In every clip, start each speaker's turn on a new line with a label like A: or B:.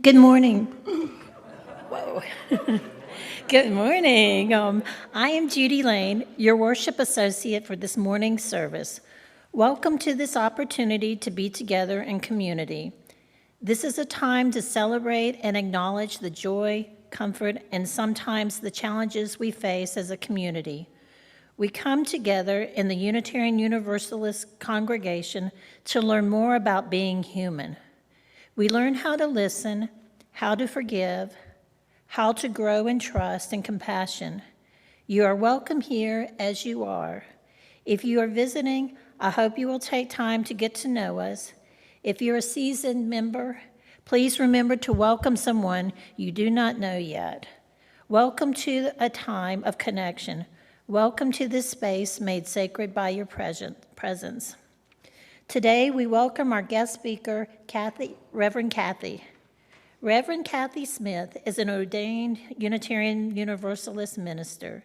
A: Good morning. Whoa. Good morning. I am Judy Lane, your worship associate for this morning's service. Welcome to this opportunity to be together in community. This is a time to celebrate and acknowledge the joy, comfort, and sometimes the challenges we face as a community. We come together in the Unitarian Universalist congregation to learn more about being human. We learn how to listen, how to forgive, how to grow in trust and compassion. You are welcome here as you are. If you are visiting, I hope you will take time to get to know us. If you're a seasoned member, please remember to welcome someone you do not know yet. Welcome to a time of connection. Welcome to this space made sacred by your presence. Today, we welcome our guest speaker, Reverend Kathy. Reverend Kathy Smith is an ordained Unitarian Universalist minister.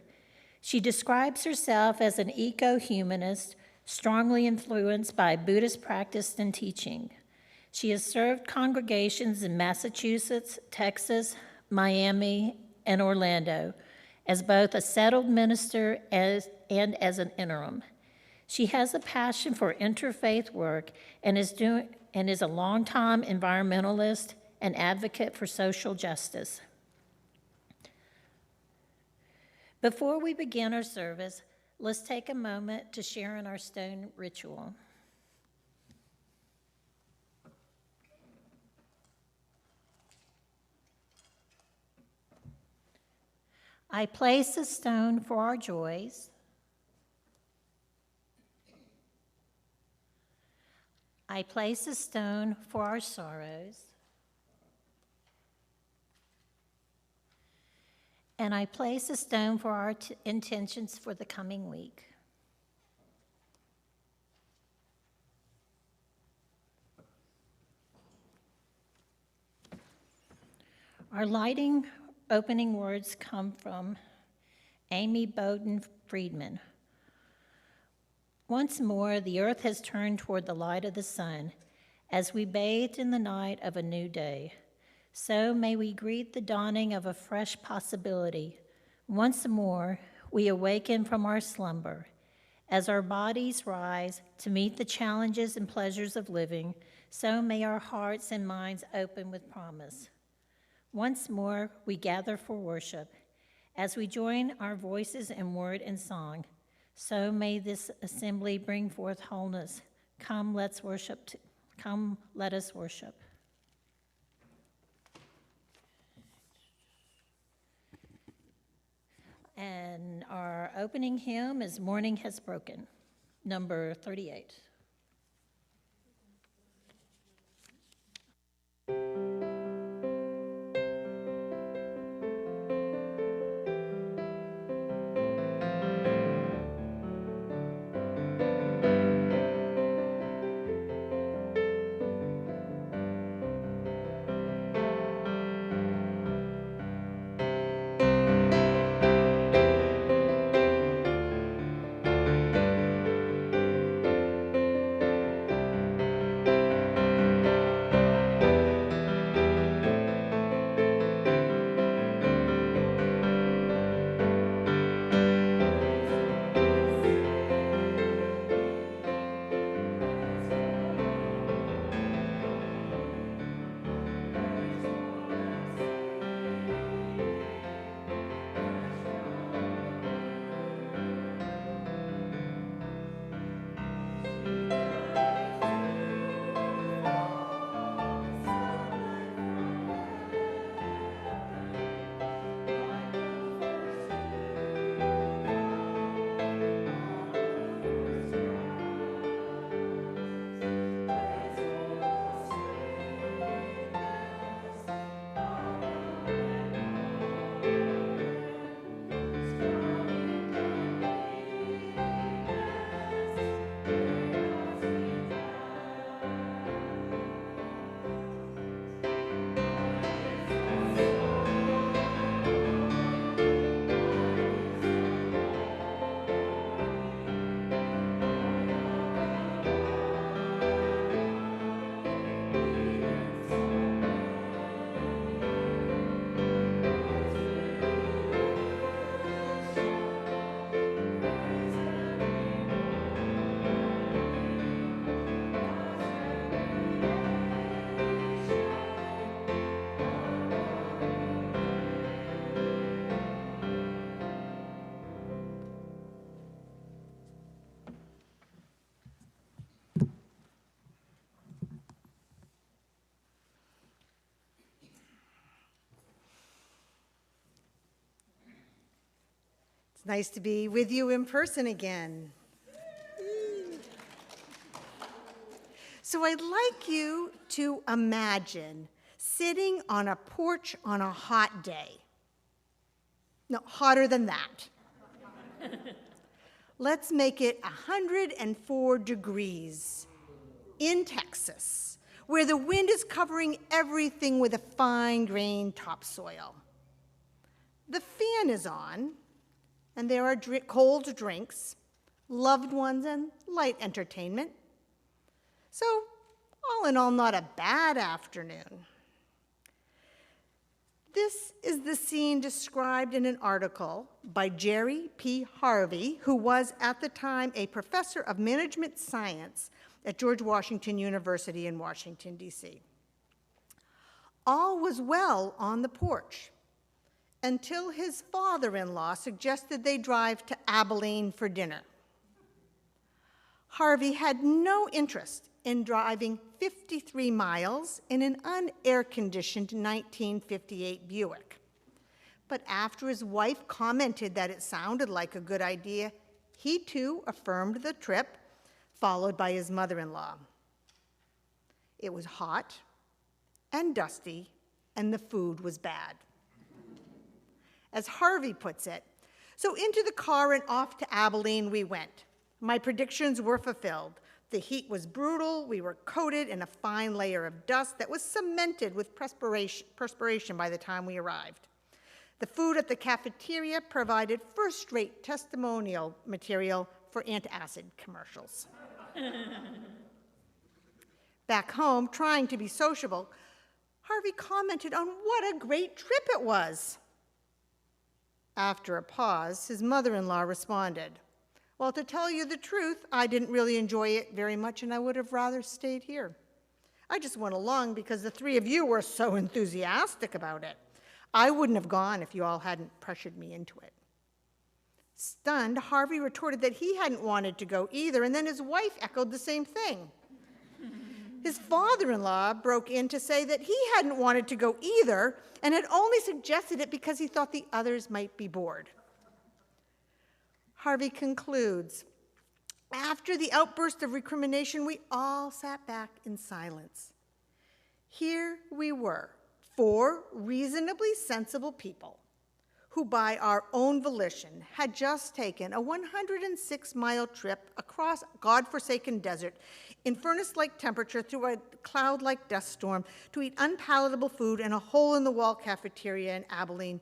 A: She describes herself as an eco-humanist, strongly influenced by Buddhist practice and teaching. She has served congregations in Massachusetts, Texas, Miami, and Orlando as both a settled minister and as an interim. She has a passion for interfaith work and is a longtime environmentalist and advocate for social justice. Before we begin our service, let's take a moment to share in our stone ritual. I place a stone for our joys. I place a stone for our sorrows, and I place a stone for our intentions for the coming week. Our lighting opening words come from Amy Bowden Friedman. Once more, the earth has turned toward the light of the sun. As we bathe in the night of a new day, so may we greet the dawning of a fresh possibility. Once more, we awaken from our slumber. As our bodies rise to meet the challenges and pleasures of living, so may our hearts and minds open with promise. Once more, we gather for worship. As we join our voices in word and song, so may this assembly bring forth wholeness. Come, let's worship. Come, let us worship. And our opening hymn is Morning Has Broken, number 38.
B: nice to be with you in person again. So I'd like you to imagine sitting on a porch on a hot day. No, hotter than that. Let's make it 104 degrees in Texas, where the wind is covering everything with a fine-grained topsoil. The fan is on, and there are cold drinks, loved ones, and light entertainment. So, all in all, not a bad afternoon. This is the scene described in an article by Jerry P. Harvey, who was at the time a professor of management science at George Washington University in Washington, D.C. All was well on the porch until his father-in-law suggested they drive to Abiline for dinner. Harvey had no interest in driving 53 miles in an unair-conditioned 1958 Buick. But after his wife commented that it sounded like a good idea, he too affirmed the trip, followed by his mother-in-law. It was hot and dusty, and the food was bad. As Harvey puts it, so into the car and off to Abiline we went. My predictions were fulfilled. The heat was brutal. We were coated in a fine layer of dust that was cemented with perspiration by the time we arrived. The food at the cafeteria provided first-rate testimonial material for antacid commercials. Back home, trying to be sociable, Harvey commented on what a great trip it was. After a pause, his mother-in-law responded, "Well, to tell you the truth, I didn't really enjoy it very much, and I would have rather stayed here. I just went along because the three of you were so enthusiastic about it. I wouldn't have gone if you all hadn't pressured me into it." Stunned, Harvey retorted that he hadn't wanted to go either, and then his wife echoed the same thing. His father-in-law broke in to say that he hadn't wanted to go either and had only suggested it because he thought the others might be bored. Harvey concludes, "After the outburst of recrimination, we all sat back in silence. Here we were, four reasonably sensible people who by our own volition had just taken a 106-mile trip across godforsaken desert in furnace-like temperature through a cloud-like dust storm to eat unpalatable food in a hole-in-the-wall cafeteria in Abiline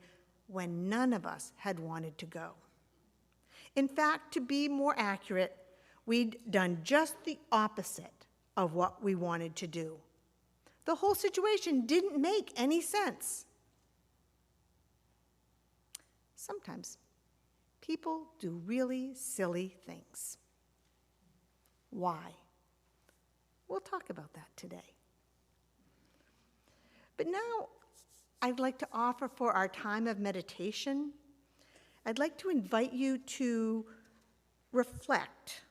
B: when none of us had wanted to go. In fact, to be more accurate, we'd done just the opposite of what we wanted to do. The whole situation didn't make any sense." Sometimes people do really silly things. Why? We'll talk about that today. But now I'd like to offer for our time of meditation, I'd like to invite you to reflect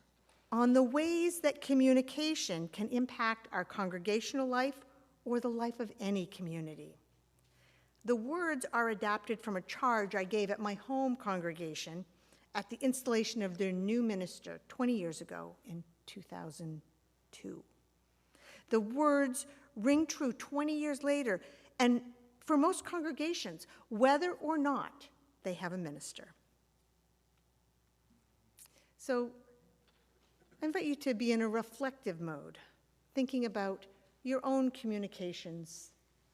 B: on the ways that communication can impact our congregational life or the life of any community. The words are adapted from a charge I gave at my home congregation at the installation of their new minister 20 years ago in 2002. The words ring true 20 years later, and for most congregations, whether or not they have a minister. So I invite you to be in a reflective mode, thinking about your own communications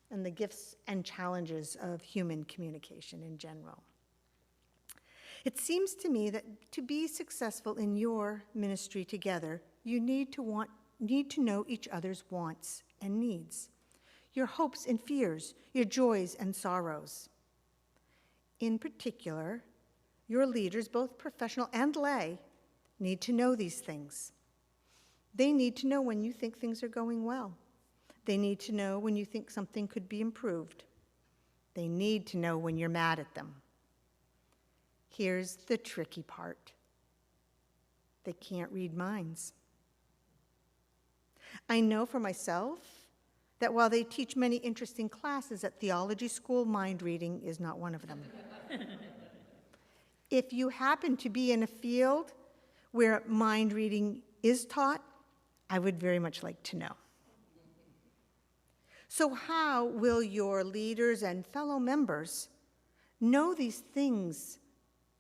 B: and the gifts and challenges of human communication in general. It seems to me that to be successful in your ministry together, you need to know each other's wants and needs, your hopes and fears, your joys and sorrows. In particular, your leaders, both professional and lay, need to know these things. They need to know when you think things are going well. They need to know when you think something could be improved. They need to know when you're mad at them. Here's the tricky part. They can't read minds. I know for myself that while they teach many interesting classes at theology school, mind reading is not one of them. If you happen to be in a field where mind reading is taught, I would very much like to know. So how will your leaders and fellow members know these things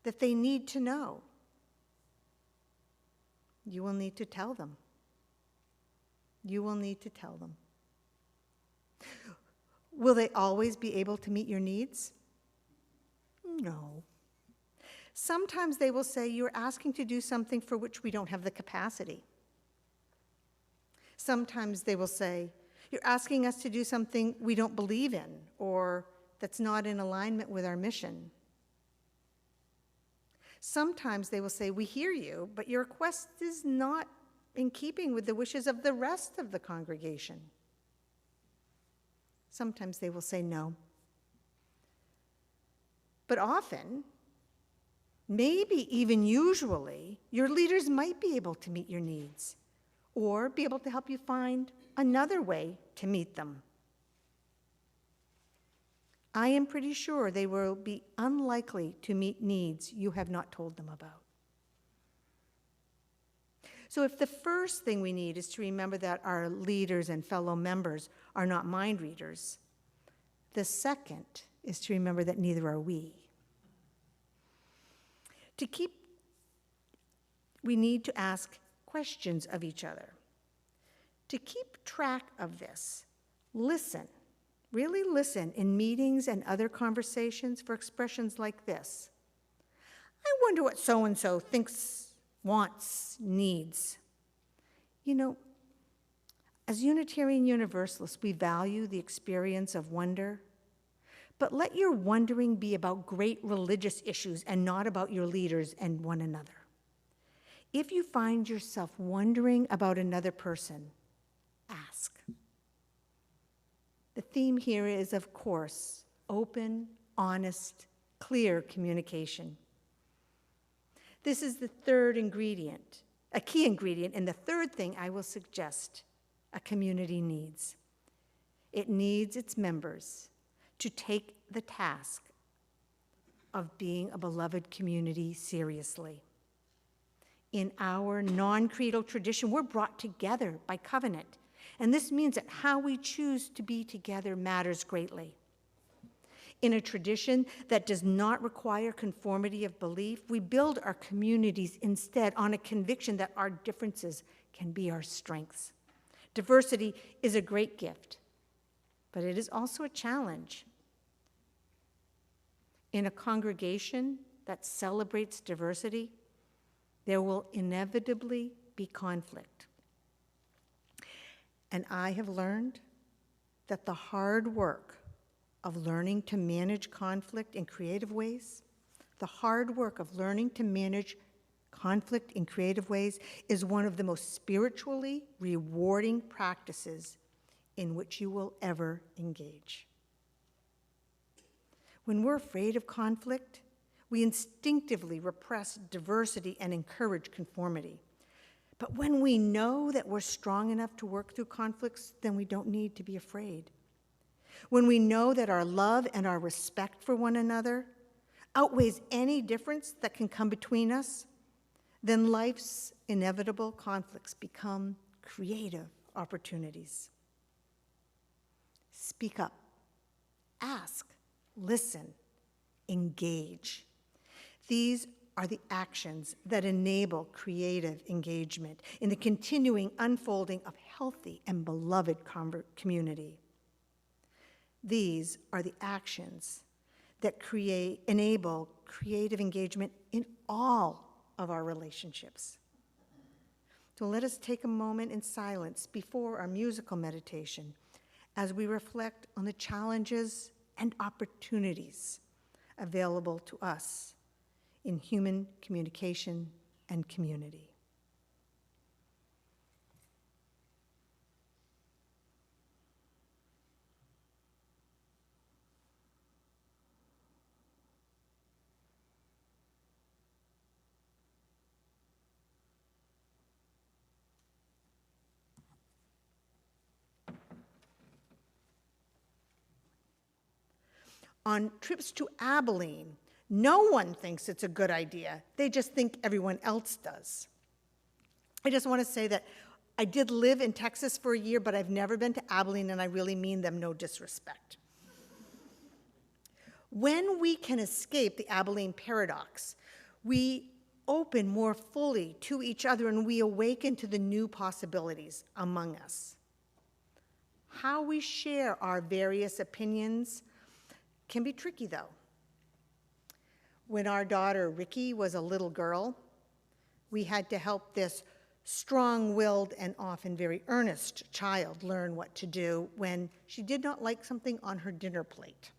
B: that they need to know? You will need to tell them. You will need to tell them. Will they always be able to meet your needs? No. Sometimes they will say, you're asking to do something for which we don't have the capacity. Sometimes they will say, you're asking us to do something we don't believe in or that's not in alignment with our mission. Sometimes they will say, we hear you, but your request is not in keeping with the wishes of the rest of the congregation. Sometimes they will say no. But often, maybe even usually, your leaders might be able to meet your needs or be able to help you find another way to meet them. I am pretty sure they will be unlikely to meet needs you have not told them about. So if the first thing we need is to remember that our leaders and fellow members are not mind readers, the second is to remember that neither are we. We need to ask questions of each other. To keep track of this, listen, really listen in meetings and other conversations for expressions like this. I wonder what so-and-so thinks, wants, needs. You know, as Unitarian Universalists, we value the experience of wonder, but let your wondering be about great religious issues and not about your leaders and one another. If you find yourself wondering about another person, ask. The theme here is, of course, open, honest, clear communication. This is the third ingredient, a key ingredient, and the third thing I will suggest a community needs. It needs its members to take the task of being a beloved community seriously. In our non-creedal tradition, we're brought together by covenant, and this means that how we choose to be together matters greatly. In a tradition that does not require conformity of belief, we build our communities instead on a conviction that our differences can be our strengths. Diversity is a great gift, but it is also a challenge. In a congregation that celebrates diversity, there will inevitably be conflict. And I have learned that the hard work of learning to manage conflict in creative ways, is one of the most spiritually rewarding practices in which you will ever engage. When we're afraid of conflict, we instinctively repress diversity and encourage conformity. But when we know that we're strong enough to work through conflicts, then we don't need to be afraid. When we know that our love and our respect for one another outweighs any difference that can come between us, then life's inevitable conflicts become creative opportunities. Speak up, ask, listen, engage. These are the actions that enable creative engagement in the continuing unfolding of healthy and beloved community. These are the actions that enable creative engagement in all of our relationships. So let us take a moment in silence before our musical meditation as we reflect on the challenges and opportunities available to us in human communication and community. On trips to Abiline, No one thinks it's a good idea. They just think everyone else does. I just want to say that I did live in Texas for a year, but I've never been to Abilene, and I really mean them no disrespect. When we can escape the Abilene paradox, we open more fully to each other and we awaken to the new possibilities among us. How we share our various opinions can be tricky, though. When our daughter Ricky was a little girl, we had to help this strong-willed and often very earnest child learn what to do when she did not like something on her dinner plate.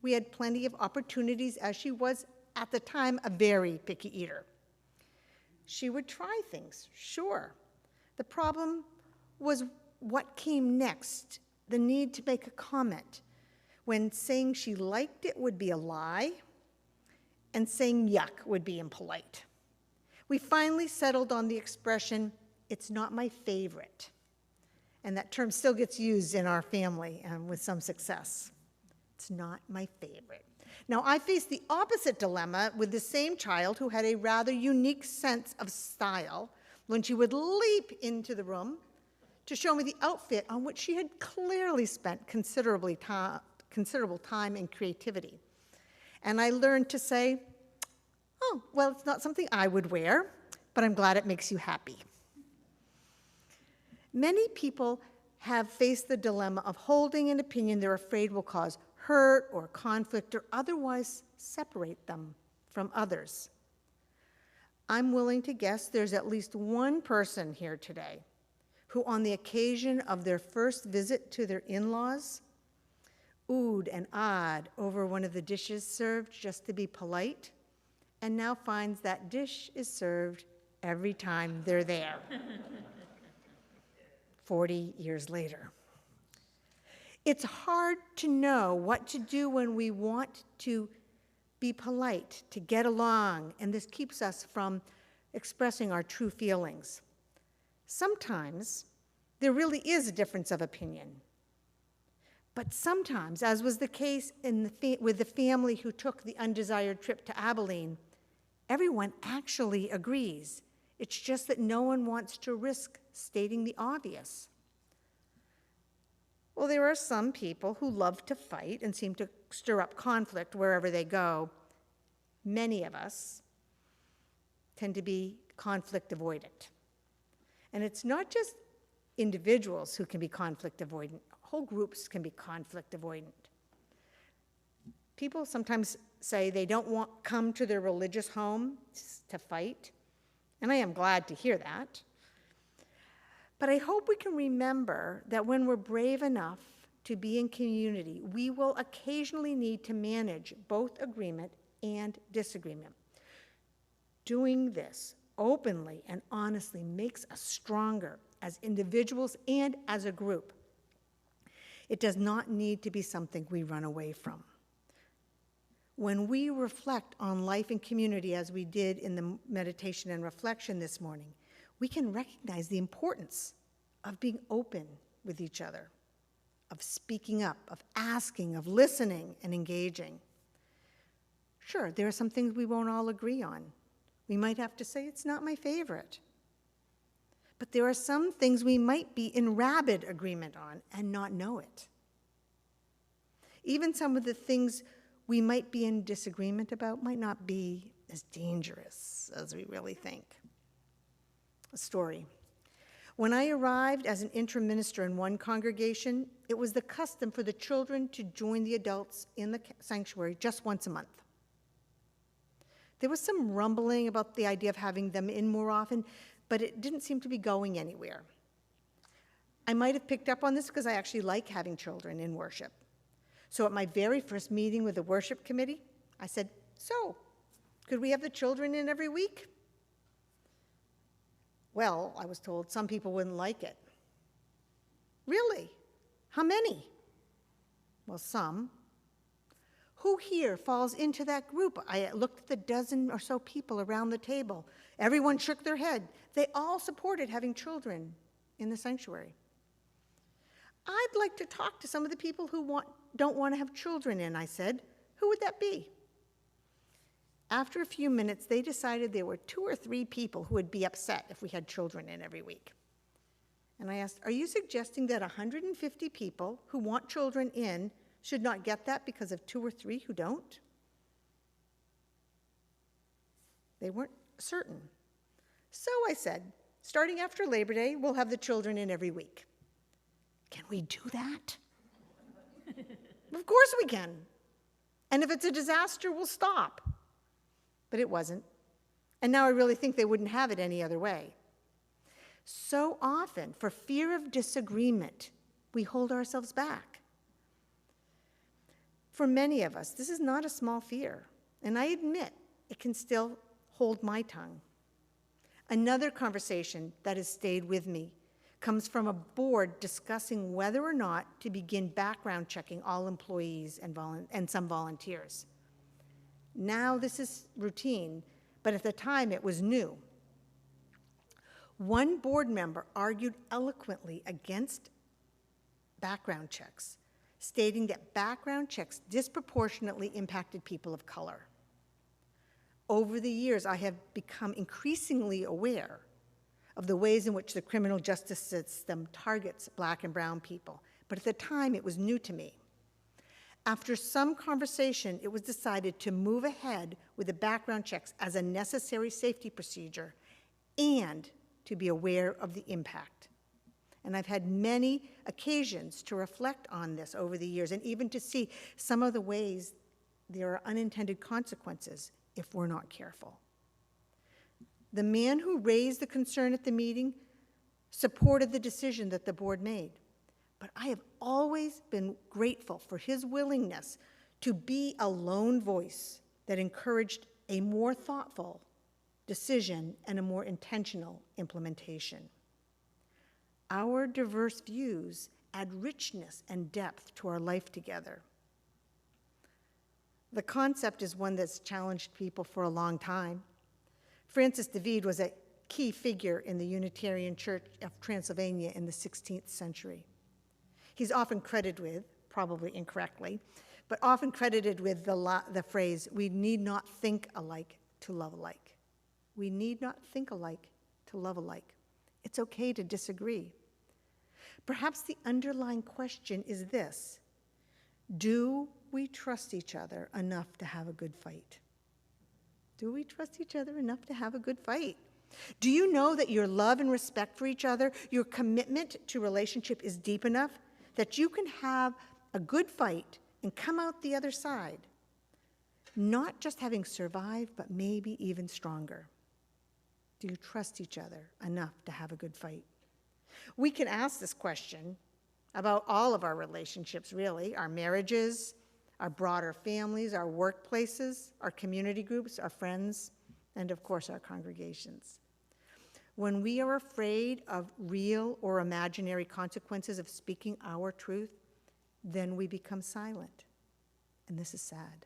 B: We had plenty of opportunities, as she was at the time a very picky eater. She would try things, sure. The problem was what came next, the need to make a comment, when saying she liked it would be a lie and saying yuck would be impolite. We finally settled on the expression, "It's not my favorite." And that term still gets used in our family with some success. It's not my favorite. Now, I faced the opposite dilemma with the same child who had a rather unique sense of style when she would leap into the room to show me the outfit on which she had clearly spent considerable time and creativity. And I learned to say, "Oh, well, it's not something I would wear, but I'm glad it makes you happy." Many people have faced the dilemma of holding an opinion they're afraid will cause hurt or conflict or otherwise separate them from others. I'm willing to guess there's at least one person here today who, on the occasion of their first visit to their in-laws, oohed and ahed over one of the dishes served just to be polite, and now finds that dish is served every time they're there, 40 years later. It's hard to know what to do when we want to be polite, to get along, and this keeps us from expressing our true feelings. Sometimes there really is a difference of opinion. But sometimes, as was the case with the family who took the undesired trip to Abiline, everyone actually agrees. It's just that no one wants to risk stating the obvious. Well, there are some people who love to fight and seem to stir up conflict wherever they go. Many of us tend to be conflict avoidant. And it's not just individuals who can be conflict avoidant. Whole groups can be conflict avoidant. People sometimes say they don't come to their religious home to fight, and I am glad to hear that. But I hope we can remember that when we're brave enough to be in community, we will occasionally need to manage both agreement and disagreement. Doing this openly and honestly makes us stronger as individuals and as a group. It does not need to be something we run away from. When we reflect on life and community as we did in the meditation and reflection this morning, we can recognize the importance of being open with each other, of speaking up, of asking, of listening and engaging. Sure, there are some things we won't all agree on. We might have to say, it's not my favorite. But there are some things we might be in rabid agreement on and not know it. Even some of the things we might be in disagreement about might not be as dangerous as we really think. A story. When I arrived as an interim minister in one congregation, it was the custom for the children to join the adults in the sanctuary just once a month. There was some rumbling about the idea of having them in more often, but it didn't seem to be going anywhere. I might have picked up on this because I actually like having children in worship. So at my very first meeting with the worship committee, I said, "So, could we have the children in every week?" Well, I was told some people wouldn't like it. Really? How many? Well, some. Who here falls into that group? I looked at the dozen or so people around the table. Everyone shook their head. They all supported having children in the sanctuary. I'd like to talk to some of the people who don't want to have children in, I said. Who would that be? After a few minutes, they decided there were 2 or 3 people who would be upset if we had children in every week. And I asked, are you suggesting that 150 people who want children in should not get that because of 2 or 3 who don't? They weren't certain. So I said, starting after Labor Day, we'll have the children in every week. Can we do that? Of course we can. And if it's a disaster, we'll stop. But it wasn't. And now I really think they wouldn't have it any other way. So often, for fear of disagreement, we hold ourselves back. For many of us, this is not a small fear, and I admit it can still hold my tongue. Another conversation that has stayed with me comes from a board discussing whether or not to begin background checking all employees and some volunteers. Now this is routine, but at the time it was new. One board member argued eloquently against background checks, stating that background checks disproportionately impacted people of color. Over the years, I have become increasingly aware of the ways in which the criminal justice system targets Black and brown people, but at the time it was new to me. After some conversation, it was decided to move ahead with the background checks as a necessary safety procedure and to be aware of the impact. And I've had many occasions to reflect on this over the years and even to see some of the ways there are unintended consequences if we're not careful. The man who raised the concern at the meeting supported the decision that the board made, but I have always been grateful for his willingness to be a lone voice that encouraged a more thoughtful decision and a more intentional implementation. Our diverse views add richness and depth to our life together. The concept is one that's challenged people for a long time. Francis David was a key figure in the Unitarian Church of Transylvania in the 16th century. He's often credited with, probably incorrectly, but often credited with the phrase, "We need not think alike to love alike." We need not think alike to love alike. It's okay to disagree. Perhaps the underlying question is this: do we trust each other enough to have a good fight? Do we trust each other enough to have a good fight? Do you know that your love and respect for each other, your commitment to relationship is deep enough that you can have a good fight and come out the other side, not just having survived, but maybe even stronger? Do you trust each other enough to have a good fight? We can ask this question about all of our relationships, really, our marriages, our broader families, our workplaces, our community groups, our friends, and of course, our congregations. When we are afraid of real or imaginary consequences of speaking our truth, then we become silent, and this is sad.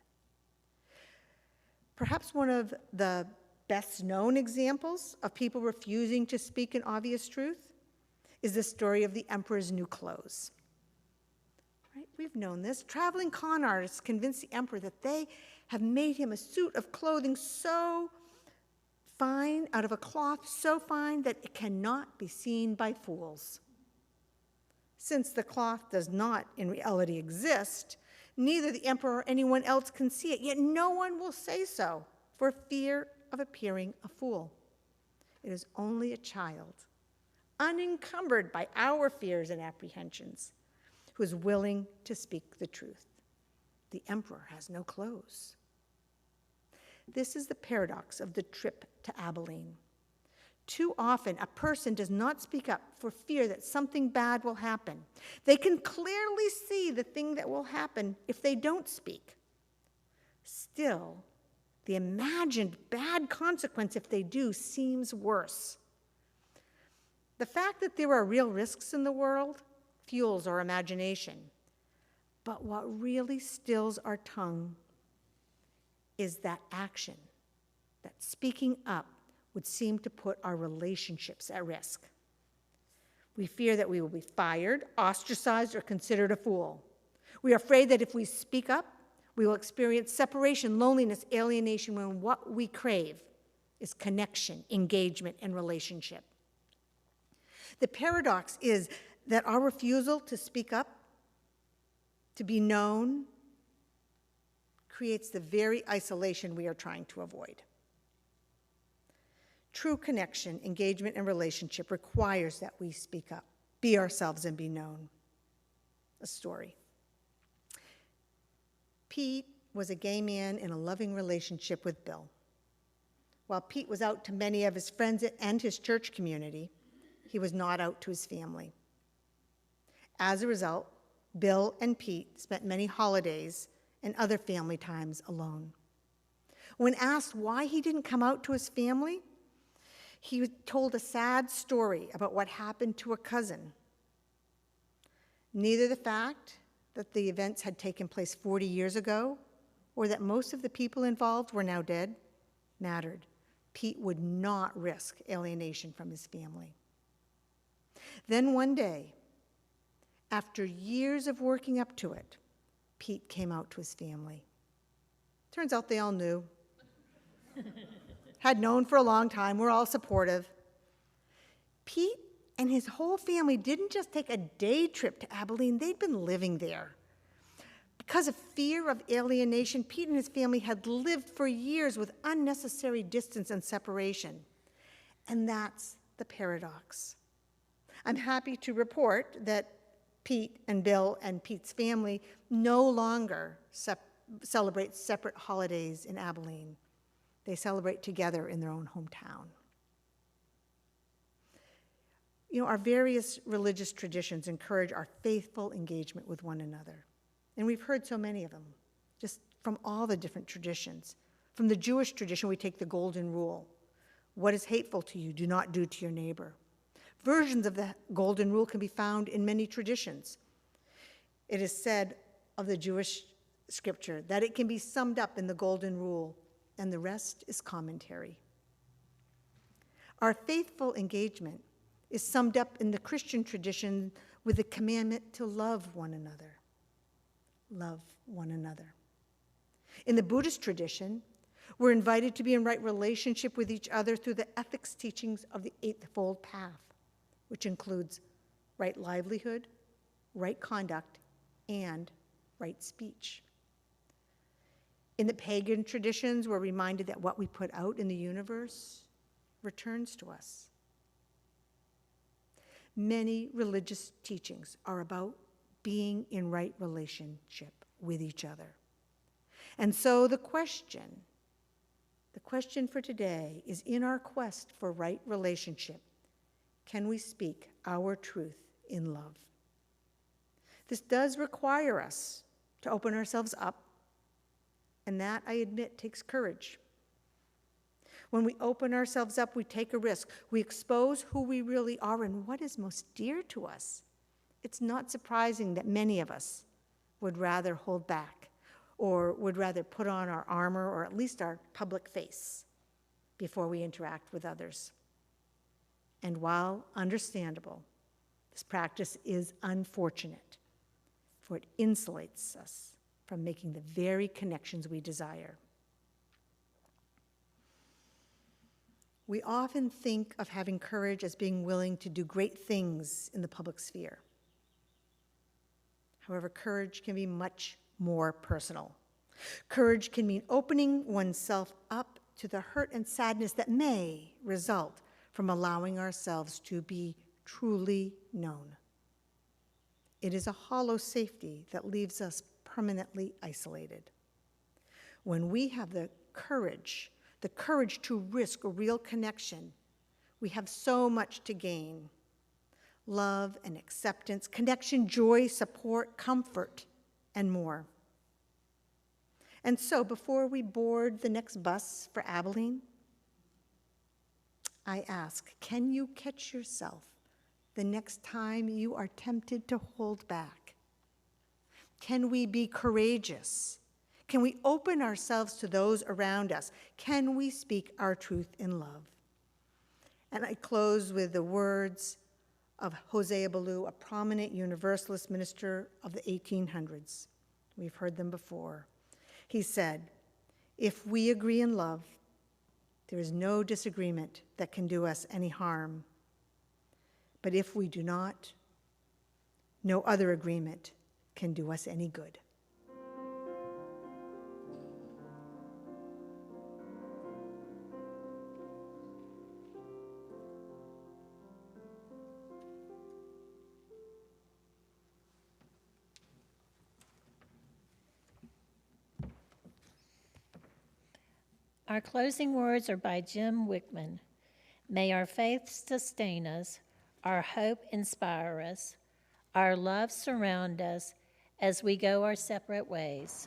B: Perhaps one of the best known examples of people refusing to speak an obvious truth is the story of the emperor's new clothes. Right? We've known this. Traveling con artists convince the emperor that they have made him a suit of clothing so fine, out of a cloth so fine that it cannot be seen by fools. Since the cloth does not in reality exist, neither the emperor or anyone else can see it, yet no one will say so for fear of appearing a fool. It is only a child, unencumbered by our fears and apprehensions, who is willing to speak the truth. The emperor has no clothes. This is the paradox of the trip to Abiline. Too often, a person does not speak up for fear that something bad will happen. They can clearly see the thing that will happen if they don't speak. Still, the imagined bad consequence if they do seems worse. The fact that there are real risks in the world fuels our imagination. But what really stills our tongue is that action, that speaking up would seem to put our relationships at risk. We fear that we will be fired, ostracized, or considered a fool. We are afraid that if we speak up, We will experience separation, loneliness, alienation when what we crave is connection, engagement, and relationship. The paradox is that our refusal to speak up, to be known, creates the very isolation we are trying to avoid. True connection, engagement, and relationship requires that we speak up, be ourselves, and be known. A story. Pete was a gay man in a loving relationship with Bill. While Pete was out to many of his friends and his church community, he was not out to his family. As a result, Bill and Pete spent many holidays and other family times alone. When asked why he didn't come out to his family, he told a sad story about what happened to a cousin. Neither the fact that the events had taken place 40 years ago or that most of the people involved were now dead mattered. Pete would not risk alienation from his family. Then one day, after years of working up to it, Pete came out to his family. Turns out they all knew. Had known for a long time, were all supportive. Pete and his whole family didn't just take a day trip to Abiline, they'd been living there. Because of fear of alienation, Pete and his family had lived for years with unnecessary distance and separation. And that's the paradox. I'm happy to report that Pete and Bill and Pete's family no longer celebrate separate holidays in Abiline. They celebrate together in their own hometown. Our various religious traditions encourage our faithful engagement with one another. And we've heard so many of them, just from all the different traditions. From the Jewish tradition, we take the golden rule. What is hateful to you, do not do to your neighbor. Versions of the golden rule can be found in many traditions. It is said of the Jewish scripture that it can be summed up in the golden rule, and the rest is commentary. Our faithful engagement is summed up in the Christian tradition with the commandment to love one another. Love one another. In the Buddhist tradition, we're invited to be in right relationship with each other through the ethics teachings of the Eightfold Path, which includes right livelihood, right conduct, and right speech. In the pagan traditions, we're reminded that what we put out in the universe returns to us. Many religious teachings are about being in right relationship with each other. And so the question for today is, in our quest for right relationship, can we speak our truth in love? This does require us to open ourselves up, and that, I admit, takes courage. When we open ourselves up, we take a risk. We expose who we really are and what is most dear to us. It's not surprising that many of us would rather hold back or would rather put on our armor or at least our public face before we interact with others. And while understandable, this practice is unfortunate, for it insulates us from making the very connections we desire. We often think of having courage as being willing to do great things in the public sphere. However, courage can be much more personal. Courage can mean opening oneself up to the hurt and sadness that may result from allowing ourselves to be truly known. It is a hollow safety that leaves us permanently isolated. When we have the courage to risk a real connection, we have so much to gain. Love and acceptance, connection, joy, support, comfort, and more. And so, before we board the next bus for Abiline, I ask, can you catch yourself the next time you are tempted to hold back? Can we be courageous? Can we open ourselves to those around us? Can we speak our truth in love? And I close with the words of Jose Abiline, a prominent Universalist minister of the 1800s. We've heard them before. He said, "If we agree in love, there is no disagreement that can do us any harm. But if we do not, no other agreement can do us any good."
A: Our closing words are by Jim Wickman. May our faith sustain us, our hope inspire us, our love surround us as we go our separate ways.